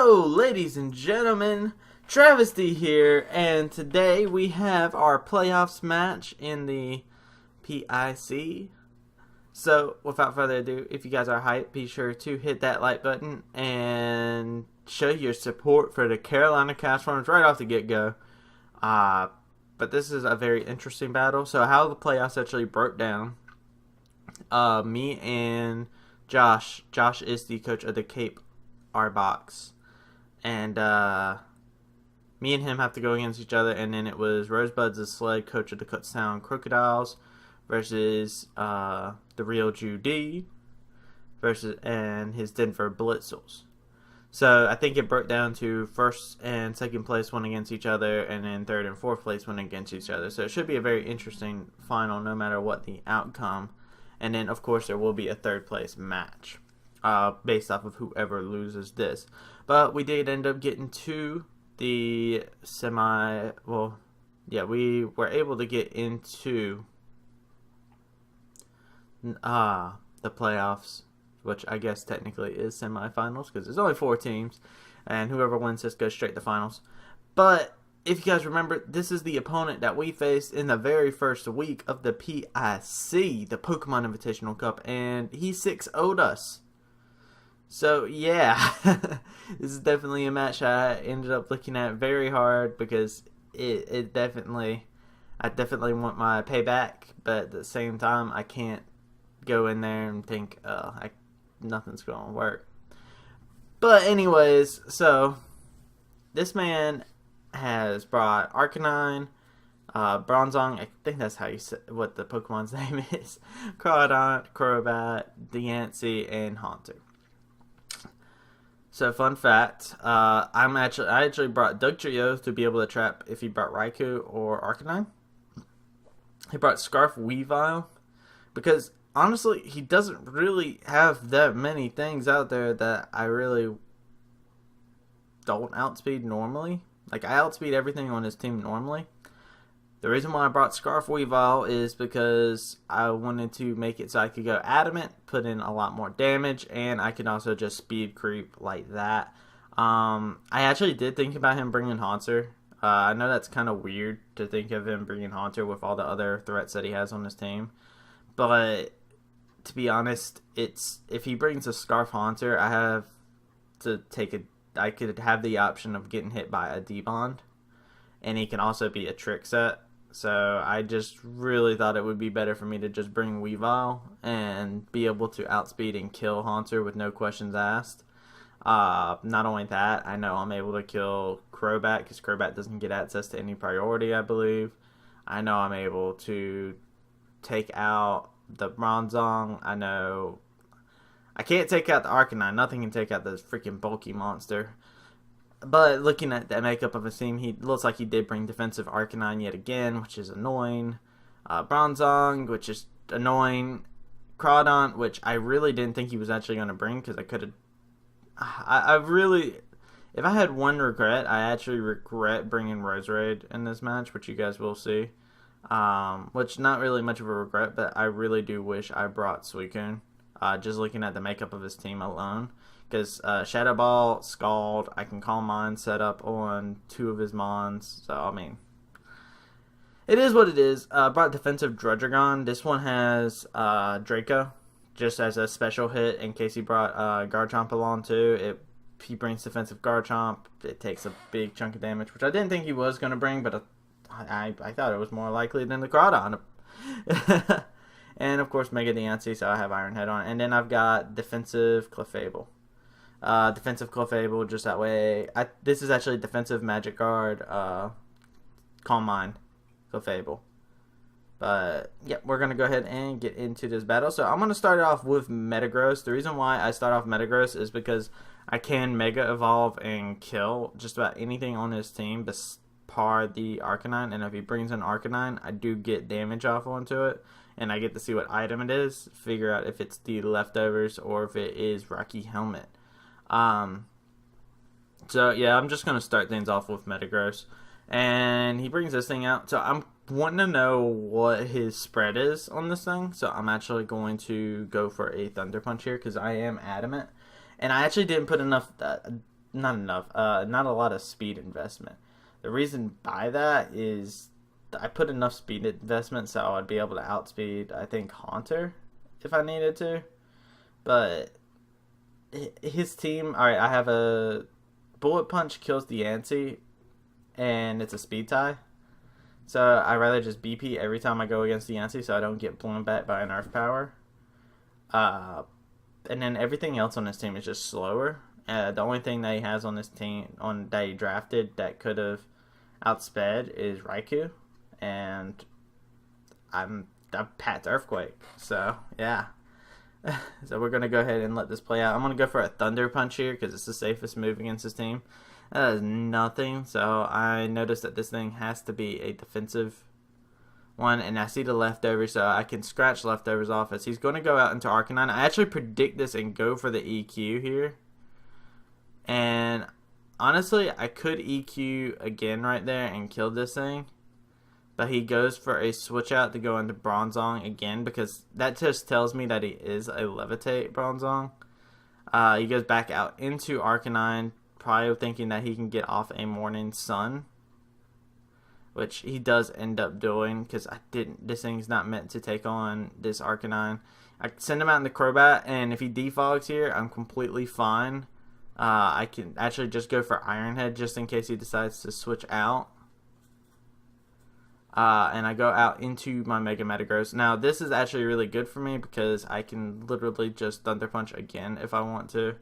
Hello, ladies and gentlemen, Travysty here, and today we have our playoffs match in the PIC. So, without further ado, if you guys are hyped, be sure to hit that like button and show your support for the Carolina Castforms right off the get-go. But this is a very interesting battle. So, how the playoffs actually broke down, me and Josh is the coach of the Cape Arboks, and me and him have to go against each other, and then it was Rosebud's the sled coach of the Kutztown Crocodiles versus the Real Judy and his Denver Blitzels. So I think it broke down to first and second place went against each other, and then third and fourth place went against each other. So it should be a very interesting final no matter what the outcome. And then of course there will be a third place match based off of whoever loses this. But we did end up getting to the we were able to get into the playoffs, which I guess technically is semifinals because there's only 4 teams, and whoever wins this goes straight to finals. But if you guys remember, this is the opponent that we faced in the very first week of the PIC, the Pokemon Invitational Cup, and he 6-0'd us. So yeah, this is definitely a match I ended up looking at very hard because I definitely want my payback, but at the same time I can't go in there and think nothing's going to work. But anyways, so this man has brought Arcanine, Bronzong, I think that's how you say what the Pokemon's name is, Crawdont, Crobat, Deancey, and Haunter. So fun fact, I actually brought Dugtrio to be able to trap if he brought Raikou or Arcanine. He brought Scarf Weavile because honestly he doesn't really have that many things out there that I really don't outspeed normally. Like, I outspeed everything on his team normally. The reason why I brought Scarf Weavile is because I wanted to make it so I could go Adamant, put in a lot more damage, and I could also just speed creep like that. I actually did think about him bringing Haunter. I know that's kind of weird to think of him bringing Haunter with all the other threats that he has on his team. But to be honest, if he brings a Scarf Haunter, I have to I could have the option of getting hit by a D-Bond, and he can also be a trick set. So I just really thought it would be better for me to just bring Weavile and be able to outspeed and kill Haunter with no questions asked. Not only that, I know I'm able to kill Crobat because Crobat doesn't get access to any priority, I believe. I know I'm able to take out the Bronzong. I know I can't take out the Arcanine. Nothing can take out this freaking bulky monster. But looking at the makeup of his team, he looks like he did bring defensive Arcanine yet again, which is annoying. Bronzong, which is annoying. Crawdont, which I really didn't think he was actually going to bring because I could have... If I had one regret, I actually regret bringing Roserade in this match, which you guys will see. Which not really much of a regret, but I really do wish I brought Suicune. Just looking at the makeup of his team alone. Because Shadow Ball, Scald, I can Calm Mind set up on 2 of his Mons. So, I mean, it is what it is. Brought defensive Druddigon. This one has Draco, just as a special hit in case he brought Garchomp along too. If he brings defensive Garchomp, it takes a big chunk of damage, which I didn't think he was going to bring, but I thought it was more likely than the Crawdon. And, of course, Mega Deancey, so I have Iron Head on. And then I've got defensive Clefable. Just that way. This is actually defensive Magic Guard, Calm Mind, Clefable. But, yeah, we're going to go ahead and get into this battle. So, I'm going to start off with Metagross. The reason why I start off Metagross is because I can Mega Evolve and kill just about anything on his team par the Arcanine. And if he brings an Arcanine, I do get damage off onto it. And I get to see what item it is, figure out if it's the leftovers or if it is Rocky Helmet. So, yeah, I'm just going to start things off with Metagross. And he brings this thing out. So, I'm wanting to know what his spread is on this thing. So, I'm actually going to go for a Thunder Punch here because I am Adamant. And I actually didn't put enough not enough. Not a lot of speed investment. The reason by that is I put enough speed investment so I'd be able to outspeed, I think, Haunter if I needed to. But his team, alright, I have a Bullet Punch kills the Yancey, and it's a speed tie. So I rather just BP every time I go against the Yancey so I don't get blown back by an Earth Power. And then everything else on this team is just slower. The only thing that he has on this team that he drafted that could have outsped is Raikou, and I'm Pat's Earthquake. So yeah, so we're gonna go ahead and let this play out. I'm gonna go for a Thunder Punch here because it's the safest move against his team. That is nothing. So I noticed that this thing has to be a defensive one, and I see the leftovers, so I can scratch leftovers off as he's going to go out into Arcanine. I actually predict this and go for the EQ here. And honestly, I could EQ again right there and kill this thing. But he goes for a switch out to go into Bronzong again because that just tells me that he is a Levitate Bronzong. He goes back out into Arcanine, probably thinking that he can get off a Morning Sun, which he does end up doing because this thing's not meant to take on this Arcanine. I send him out in the Crobat, and if he defogs here, I'm completely fine. I can actually just go for Iron Head just in case he decides to switch out. And I go out into my Mega Metagross. Now, this is actually really good for me because I can literally just Thunder Punch again if I want to.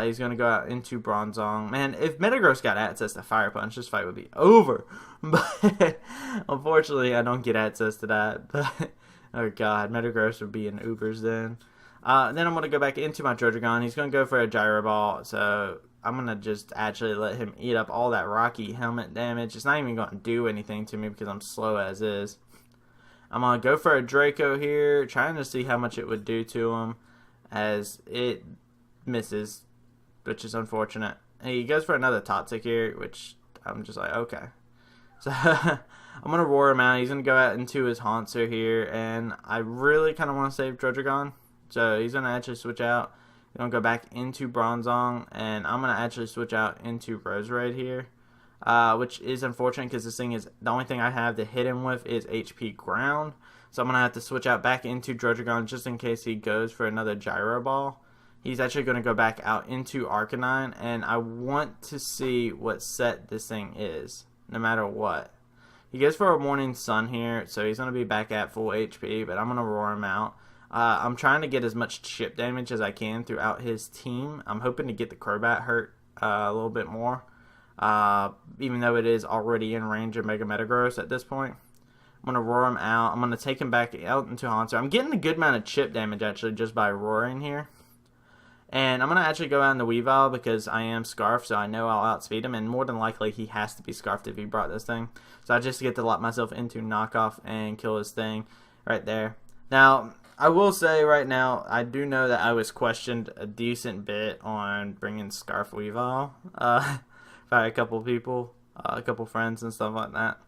He's going to go out into Bronzong. Man, if Metagross got access to Fire Punch, this fight would be over. But unfortunately, I don't get access to that. But oh god, Metagross would be in Ubers then. Then I'm going to go back into my Trojan. He's going to go for a Gyro Ball. So I'm going to just actually let him eat up all that Rocky Helmet damage. It's not even going to do anything to me because I'm slow as is. I'm going to go for a Draco here, trying to see how much it would do to him, as it misses, which is unfortunate. He goes for another Toxic here, which I'm just like, okay. So I'm going to roar him out. He's going to go out into his Haunter here, and I really kind of want to save Trojan. So he's going to actually switch out. He's going to go back into Bronzong, and I'm going to actually switch out into Roserade here, which is unfortunate because this thing is, the only thing I have to hit him with is HP Ground. So I'm going to have to switch out back into Trojan just in case he goes for another Gyro Ball. He's actually going to go back out into Arcanine, and I want to see what set this thing is, no matter what. He goes for a Morning Sun here, so he's going to be back at full HP, but I'm going to roar him out. I'm trying to get as much chip damage as I can throughout his team. I'm hoping to get the Crobat hurt a little bit more, even though it is already in range of Mega Metagross at this point. I'm going to roar him out. I'm going to take him back out into Haunter. I'm getting a good amount of chip damage, actually, just by roaring here. And I'm going to actually go out in the Weavile because I am Scarfed, so I know I'll outspeed him. And more than likely, he has to be Scarfed if he brought this thing. So I just get to lock myself into Knockoff and kill his thing right there. Now, I will say right now, I do know that I was questioned a decent bit on bringing Scarf Weavile by a couple people, a couple friends and stuff like that.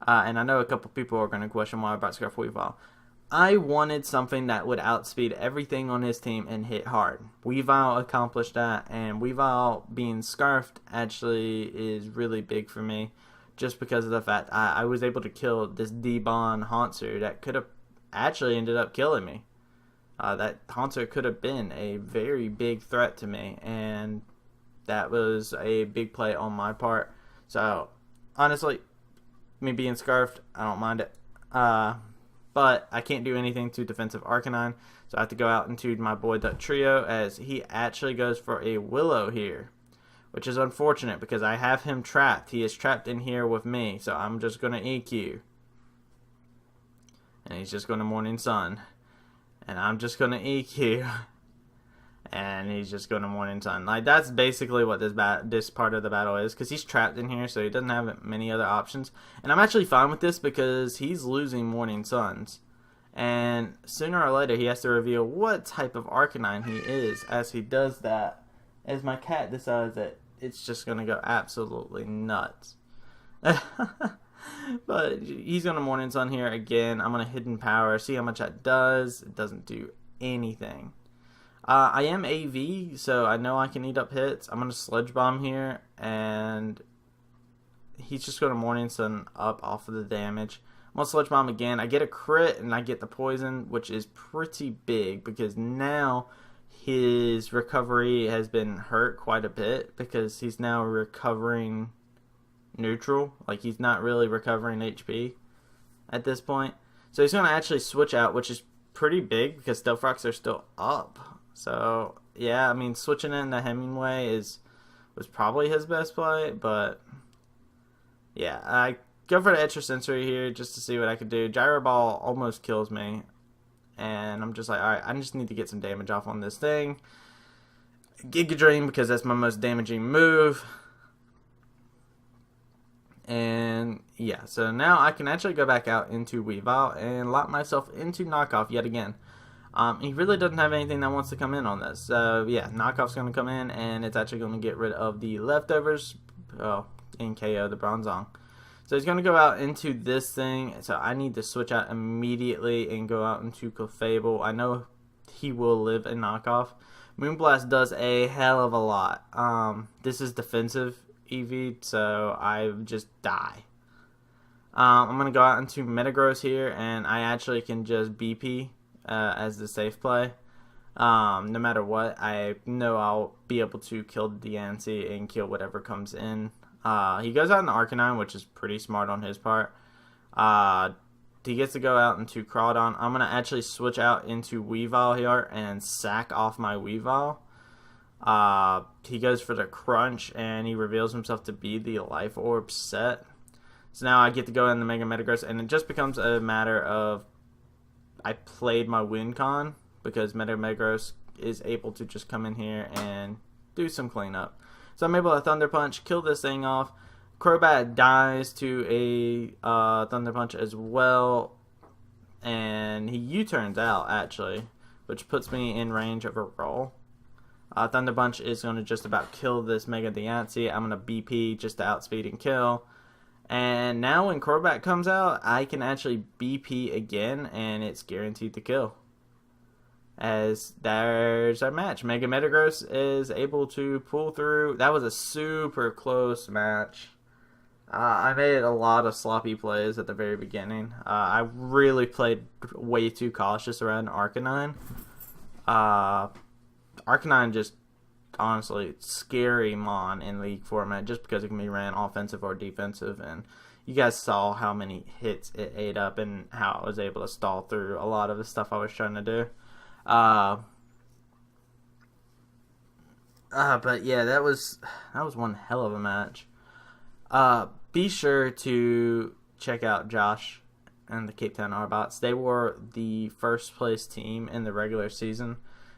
And I know a couple people are going to question why I brought Scarf Weavile. I wanted something that would outspeed everything on his team and hit hard. Weavile accomplished that, and Weavile being Scarfed actually is really big for me just because of the fact I was able to kill this D-Bon Haunter that could have actually ended up killing me. That Haunter could have been a very big threat to me, and that was a big play on my part. So, honestly, me being Scarfed, I don't mind it. But I can't do anything to defensive Arcanine, so I have to go out into my boy Duck Trio as he actually goes for a Willow here, which is unfortunate because I have him trapped. He is trapped in here with me, so I'm just going to EQ. And he's just going to Morning Sun. And I'm just going to EQ. And he's just going to Morning Sun. Like, that's basically what this part of the battle is, because he's trapped in here, so he doesn't have many other options. And I'm actually fine with this because he's losing Morning Suns. And sooner or later, he has to reveal what type of Arcanine he is. As he does that, as my cat decides that it's just going to go absolutely nuts. But he's going to Morning Sun here again. I'm going to Hidden Power, see how much that does. It doesn't do anything. I am AV, so I know I can eat up hits. I'm going to Sludge Bomb here, and he's just going to Morning Sun up off of the damage. I'm going to Sludge Bomb again. I get a crit, and I get the poison, which is pretty big, because now his recovery has been hurt quite a bit, because he's now recovering neutral. Like, he's not really recovering HP at this point. So he's going to actually switch out, which is pretty big, because Stealth Rocks are still up. So, yeah, I mean, switching into Hemingway was probably his best play, but yeah, I go for the Extra Sensory here just to see what I could do. Gyro Ball almost kills me, and I'm just like, alright, I just need to get some damage off on this thing. Giga Drain, because that's my most damaging move. And yeah, so now I can actually go back out into Weavile and lock myself into Knockoff yet again. He really doesn't have anything that wants to come in on this. So yeah, Knockoff's going to come in, and it's actually going to get rid of the leftovers and KO the Bronzong. So he's going to go out into this thing. So I need to switch out immediately and go out into Clefable. I know he will live a Knockoff. Moonblast does a hell of a lot. This is defensive EV, so I just die. I'm going to go out into Metagross here, and I actually can just BP as the safe play. No matter what, I know I'll be able to kill the DNC and kill whatever comes in. He goes out into Arcanine, which is pretty smart on his part. He gets to go out into Crawdon. I'm going to actually switch out into Weavile here and sack off my Weavile. He goes for the Crunch, and he reveals himself to be the Life Orb set. So now I get to go in the Mega Metagross, and it just becomes a matter of I played my win con, because Mega Metagross is able to just come in here and do some cleanup. So I'm able to Thunder Punch, kill this thing off. Crobat dies to a Thunder Punch as well, and he U-turns out, actually, which puts me in range of a roll. Thunder Punch is going to just about kill this Mega Diancie. I'm going to BP just to outspeed and kill. And now when Crobat comes out, I can actually BP again, and it's guaranteed to kill. As there's our match. Mega Metagross is able to pull through. That was a super close match. I made a lot of sloppy plays at the very beginning. I really played way too cautious around Arcanine. Arcanine just, honestly, scary Mon in League format just because it can be ran offensive or defensive. And you guys saw how many hits it ate up and how I was able to stall through a lot of the stuff I was trying to do. But yeah, that was one hell of a match. Be sure to check out Josh and the Cape Town Arboks. They were the first place team in the regular season,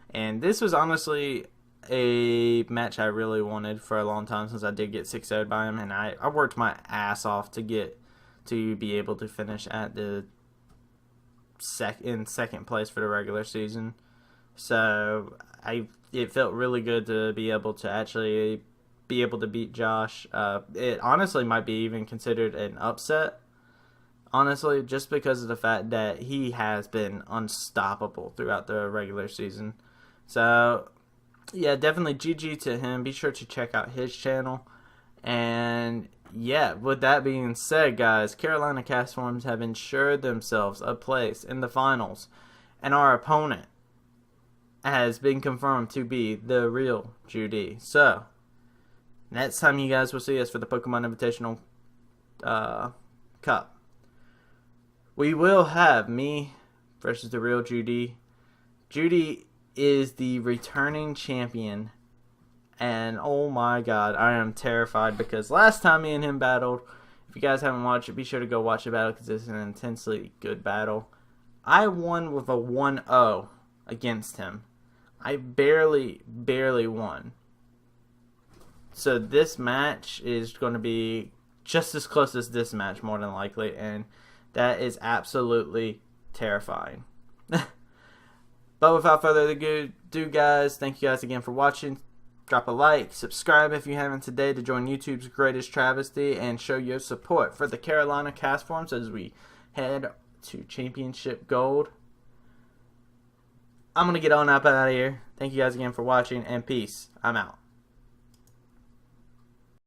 and this was honestly a match I really wanted for a long time, since I did get 6-0'd by him, and I worked my ass off to be able to finish at the second place for the regular season. So it felt really good to be able to actually be able to beat Josh. It honestly might be even considered an upset, honestly, just because of the fact that he has been unstoppable throughout the regular season. So yeah, definitely GG to him. Be sure to check out his channel. And yeah, with that being said, guys, Carolina Castforms have ensured themselves a place in the finals, and our opponent has been confirmed to be the real Judy. So next time you guys will see us for the Pokemon Invitational Cup, we will have me versus the real Judy. Judy is the returning champion, and oh my god, I am terrified, because last time me and him battled, if you guys haven't watched it, be sure to go watch the battle, because it's an intensely good battle. I won with a 1-0 against him. I barely won. So this match is going to be just as close as this match, more than likely, and that is absolutely terrifying. But without further ado, guys, thank you guys again for watching. Drop a like, subscribe if you haven't today to join YouTube's greatest travesty, and show your support for the Carolina Castforms as we head to Championship Gold. I'm going to get on up out of here. Thank you guys again for watching, and peace. I'm out.